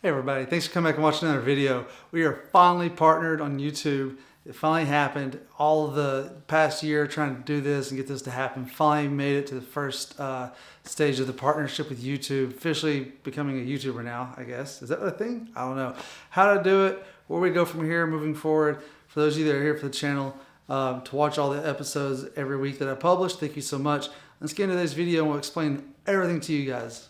Hey everybody, thanks for coming back and watching another video. We are finally partnered on YouTube. It finally happened. All of the past year trying to do this and get this to happen, finally made it to the first stage of the partnership with YouTube, officially becoming a YouTuber now, I guess. Is that a thing? I don't know. How to do it, where we go from here moving forward. For those of you that are here for the channel, to watch all the episodes every week that I publish, thank you so much. Let's get into this video and we'll explain everything to you guys.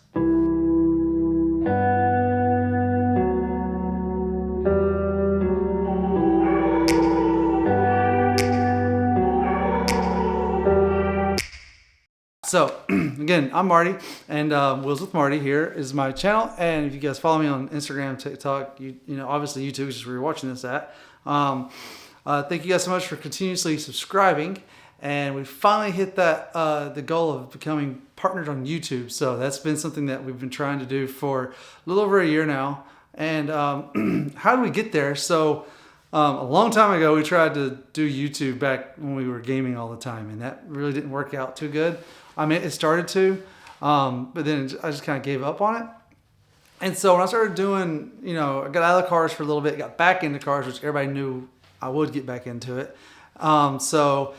So again, I'm Marty, and Wheels with Marty here is my channel. And if you guys follow me on Instagram, TikTok, you know, obviously YouTube, which is where you're watching this at. Thank you guys so much for continuously subscribing. And we finally hit that the goal of becoming partnered on YouTube. So that's been something that we've been trying to do for a little over a year now. And how did we get there? So a long time ago, we tried to do YouTube back when we were gaming all the time, and that really didn't work out too good. I mean, it started to, but then I just kind of gave up on it. And so when I started doing, you know, I got out of the cars for a little bit, got back into cars, which everybody knew I would get back into it. So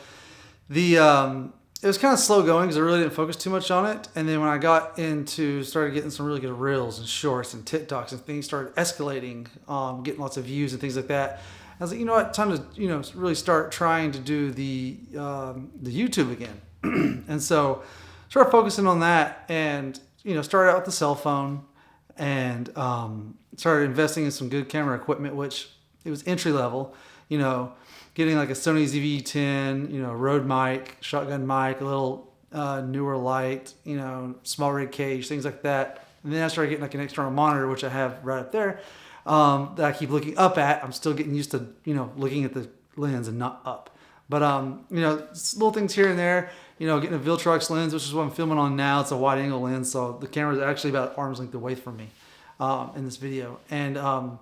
it was kind of slow going because I really didn't focus too much on it. And then when I got into, started getting some really good reels and shorts and TikToks and things started escalating, getting lots of views and things like that. I was like, you know what, time to, you know, really start trying to do the YouTube again. And so started focusing on that and, you know, started out with the cell phone and started investing in some good camera equipment, which it was entry level, you know, getting like a Sony ZV-10, you know, Rode mic, shotgun mic, a little newer light, you know, small rig cage, things like that. And then I started getting like an external monitor, which I have right up there, that I keep looking up at. I'm still getting used to, you know, looking at the lens and not up. But, you know, little things here and there, you know, getting a Viltrox lens, which is what I'm filming on now. It's a wide angle lens. So the camera is actually about arm's length away from me in this video. And I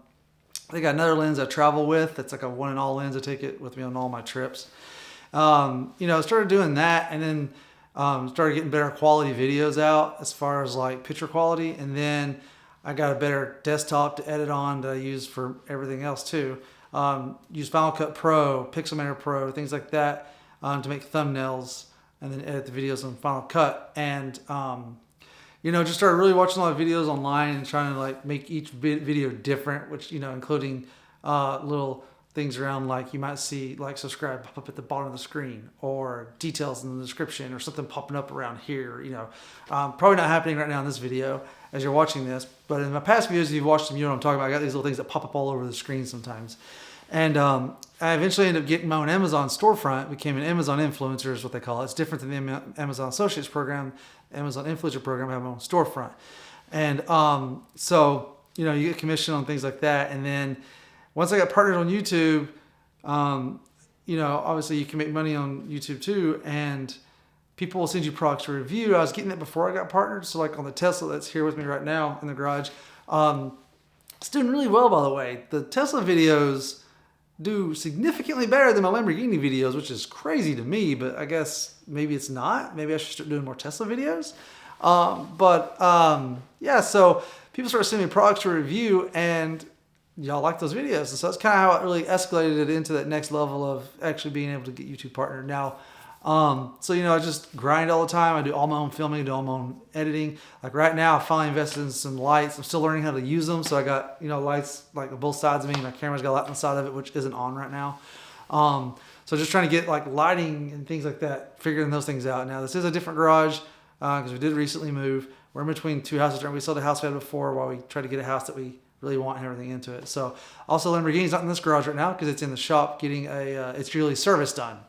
got another lens I travel with. That's like a one and all lens. I take it with me on all my trips. You know, I started doing that and then started getting better quality videos out as far as like picture quality. And then I got a better desktop to edit on that I use for everything else too. Use Final Cut Pro, Pixelmator Pro, things like that to make thumbnails and then edit the videos on Final Cut. And you know, just started really watching a lot of videos online and trying to like make each video different, which, you know, including little things around like you might see like subscribe pop up at the bottom of the screen or details in the description or something popping up around here, you know. Probably not happening right now in this video as you're watching this, but in my past videos, if you've watched them, you know what I'm talking about. I got these little things that pop up all over the screen sometimes. And I eventually ended up getting my own Amazon storefront, became an Amazon influencer is what they call it. It's different than the Amazon Associates program. Amazon Influencer program, I have my own storefront. And so, you know, you get commission on things like that. And then once I got partnered on YouTube, you know, obviously you can make money on YouTube too. And people will send you products to review. I was getting that before I got partnered. So like on the Tesla that's here with me right now in the garage, it's doing really well, by the way. The Tesla videos do significantly better than my Lamborghini videos, which is crazy to me, but I guess maybe it's not. Maybe I should start doing more Tesla videos. Yeah, so people started sending me products to review and y'all like those videos. And so that's kind of how it really escalated it into that next level of actually being able to get YouTube partnered. Now, so, you know, I just grind all the time. I do all my own filming, do all my own editing. Like right now, I finally invested in some lights. I'm still learning how to use them. So I got, you know, lights like on both sides of me. My camera's got a light on the side of it, which isn't on right now. So just trying to get like lighting and things like that, figuring those things out. Now this is a different garage because we did recently move. We're in between two houses. We sold a house we had before while we tried to get a house that we really want and everything into it. So also Lamborghini's not in this garage right now because it's in the shop getting a its yearly service done.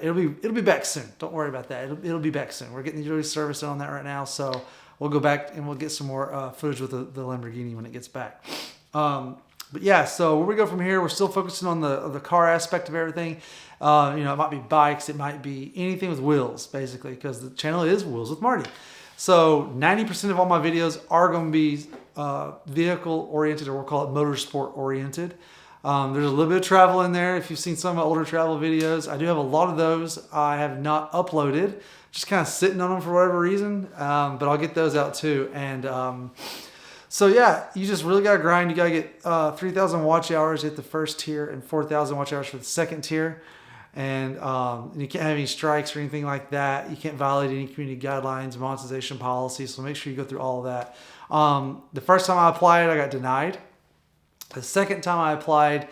It'll be back soon. Don't worry about that. It'll be back soon. We're getting the yearly service done on that right now. So we'll go back and we'll get some more footage with the Lamborghini when it gets back. But yeah, so where we go from here, we're still focusing on the car aspect of everything. You know, it might be bikes. It might be anything with wheels, basically, because the channel is Wheels with Marty. So 90% of all my videos are going to be vehicle-oriented, or we'll call it motorsport-oriented. There's a little bit of travel in there. If you've seen some of my older travel videos, I do have a lot of those I have not uploaded, just kind of sitting on them for whatever reason, but I'll get those out too. And So yeah, you just really got to grind. You got to get 3,000 watch hours at the first tier and 4,000 watch hours for the second tier. And you can't have any strikes or anything like that. You can't violate any community guidelines, monetization policies. So make sure you go through all of that. The first time I applied, I got denied. The second time I applied,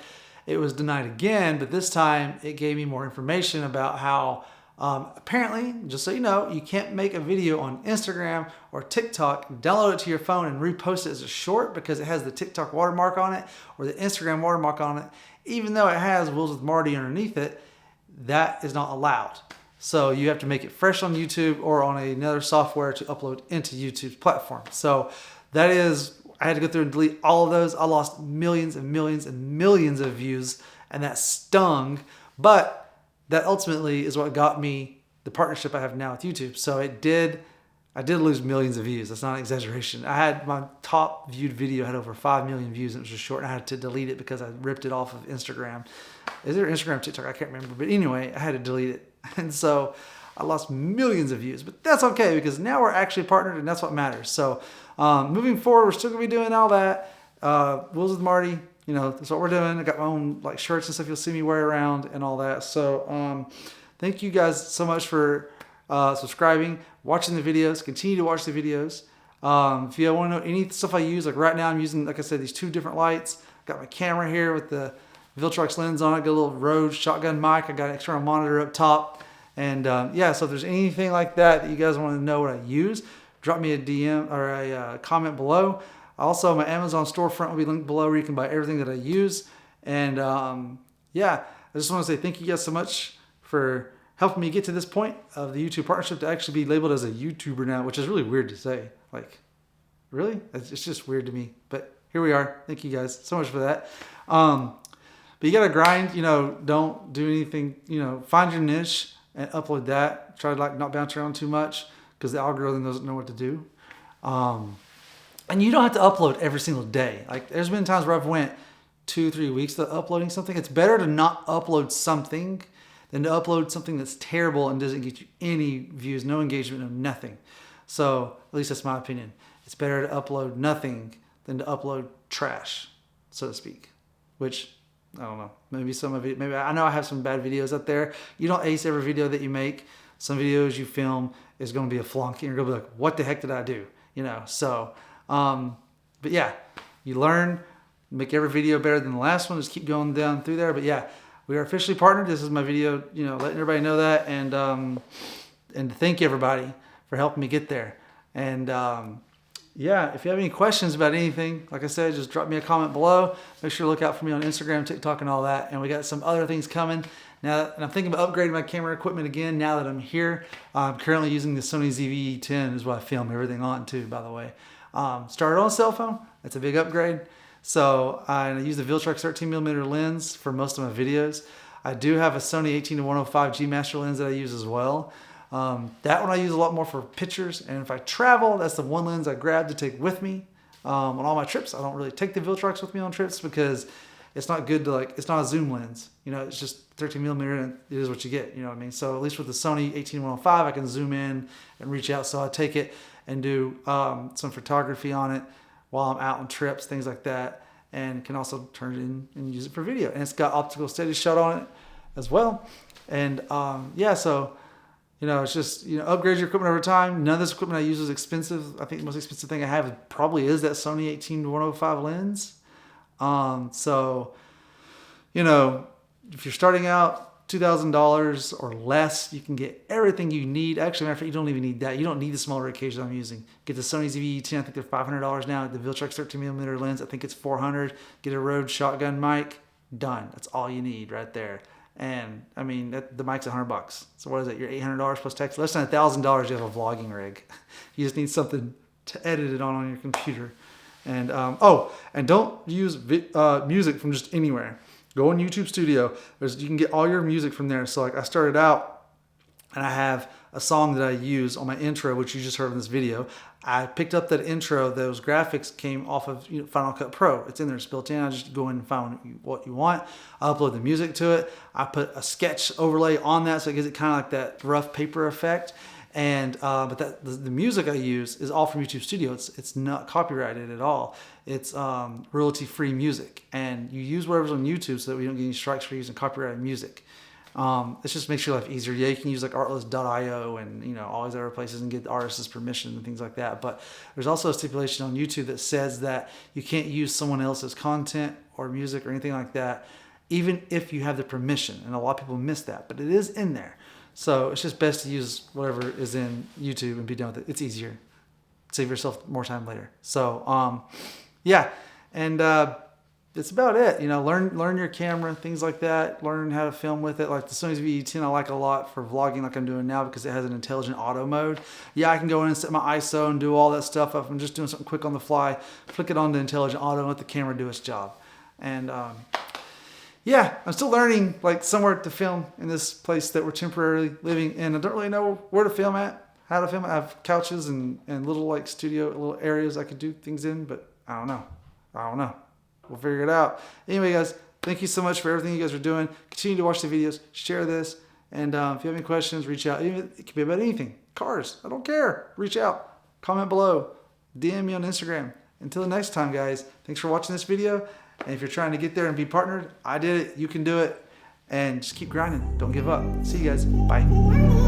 it was denied again, but this time it gave me more information about how apparently, just so you know, you can't make a video on Instagram or TikTok, download it to your phone and repost it as a short because it has the TikTok watermark on it or the Instagram watermark on it. Even though it has Wheels with Marty underneath it, that is not allowed. So you have to make it fresh on YouTube or on another software to upload into YouTube's platform. So that is, I had to go through and delete all of those. I lost millions and millions and millions of views, and that stung. But that ultimately is what got me the partnership I have now with YouTube. So I did lose millions of views. That's not an exaggeration. I had my top viewed video had over 5 million views, and it was just short, and I had to delete it because I ripped it off of Instagram. Is there Instagram, TikTok? I can't remember. But anyway, I had to delete it. And so I lost millions of views. But that's okay because now we're actually partnered, and that's what matters. So moving forward, we're still going to be doing all that. Wheels with Marty. You know, that's what we're doing. I got my own like shirts and stuff you'll see me wear around and all that. So thank you guys so much for subscribing, watching the videos. Continue to watch the videos. If you want to know any stuff I use, like right now I'm using, like I said, these 2 different lights. Got my camera here with the Viltrox lens on it. Got a little Rode shotgun mic. I got an external monitor up top. And yeah, so if there's anything like that you guys want to know what I use, drop me a DM or a comment below. Also, my Amazon storefront will be linked below where you can buy everything that I use. And yeah, I just want to say thank you guys so much for helping me get to this point of the YouTube partnership to actually be labeled as a YouTuber now, which is really weird to say. Like, really? It's just weird to me. But here we are. Thank you guys so much for that. But you got to grind, you know, don't do anything, you know, find your niche and upload that. Try to like not bounce around too much because the algorithm doesn't know what to do. And you don't have to upload every single day. Like there's been times where I've went 2-3 weeks without uploading something. It's better to not upload something than to upload something that's terrible and doesn't get you any views, no engagement, no nothing. So at least that's my opinion. It's better to upload nothing than to upload trash, so to speak. Which, I don't know, maybe some of it, maybe I know I have some bad videos out there. You don't ace every video that you make. Some videos you film is going to be a flunk and you're going to be like, what the heck did I do? You know, so... but yeah, you learn, make every video better than the last one. Just keep going down through there. But yeah, we are officially partnered. This is my video, you know, letting everybody know that. And thank you everybody for helping me get there. And, yeah, if you have any questions about anything, like I said, just drop me a comment below. Make sure to look out for me on Instagram, TikTok, and all that. And we got some other things coming. Now, and I'm thinking about upgrading my camera equipment again now that I'm here. I'm currently using the Sony ZV-E10 is what I film everything on too, by the way. Started on a cell phone. That's a big upgrade. So I use the Viltrox 13mm lens for most of my videos. I do have a Sony 18-105 G Master lens that I use as well. That one I use a lot more for pictures. And if I travel, that's the one lens I grab to take with me on all my trips. I don't really take the Viltrox with me on trips because it's not good to like, it's not a zoom lens. You know, it's just 13mm and it is what you get. You know what I mean? So at least with the Sony 18-105, I can zoom in and reach out. So I take it and do some photography on it while I'm out on trips, things like that, and can also turn it in and use it for video. And it's got optical steady shot on it as well. And yeah, so, you know, it's just, you know, upgrade your equipment over time. None of this equipment I use is expensive. I think the most expensive thing I have probably is that Sony 18-105 lens. So, you know, if you're starting out, $2,000 or less, you can get everything you need. Actually, matter of fact, you don't even need that. You don't need the smaller occasion I'm using. Get the Sony ZV-E10, I think they're $500 now. The Viltrox 13mm lens, I think it's $400. Get a Rode shotgun mic, done. That's all you need right there. And I mean, the mic's $100. So what is it? You're $800 plus tax. Less than $1,000, you have a vlogging rig. You just need something to edit it on your computer. And oh, and don't use music from just anywhere. Go on YouTube Studio. You can get all your music from there. So like I started out and I have a song that I use on my intro, which you just heard in this video. I picked up that intro. Those graphics came off of Final Cut Pro. It's in there. It's built in. I just go in and find what you want. I upload the music to it. I put a sketch overlay on that so it gives it kind of like that rough paper effect. And but the music I use is all from YouTube Studio. It's not copyrighted at all. It's royalty-free music, and you use whatever's on YouTube so that we don't get any strikes for using copyrighted music. It just makes your life easier. Yeah, you can use like artlist.io and all these other places and get the artist's permission and things like that. But there's also a stipulation on YouTube that says that you can't use someone else's content or music or anything like that, even if you have the permission. And a lot of people miss that, but it is in there. So it's just best to use whatever is in YouTube and be done with it. It's easier. Save yourself more time later. So yeah, and that's about it. Learn your camera, things like that. Learn how to film with it. Like the Sony VE10 I like a lot for vlogging like I'm doing now because it has an intelligent auto mode. Yeah, I can go in and set my ISO and do all that stuff. If I'm just doing something quick on the fly, flick it on to intelligent auto and let the camera do its job. And yeah, I'm still learning like somewhere to film in this place that we're temporarily living in. I don't really know where to film at, how to film it. I have couches and little like studio, little areas I could do things in, but I don't know. We'll figure it out. Anyway, guys, thank you so much for everything you guys are doing. Continue to watch the videos, share this, and if you have any questions, reach out. Even it could be about anything. Cars, I don't care. Reach out, comment below, DM me on Instagram. Until the next time, guys, thanks for watching this video. And if you're trying to get there and be partnered, I did it. You can do it. And just keep grinding. Don't give up. See you guys. Bye.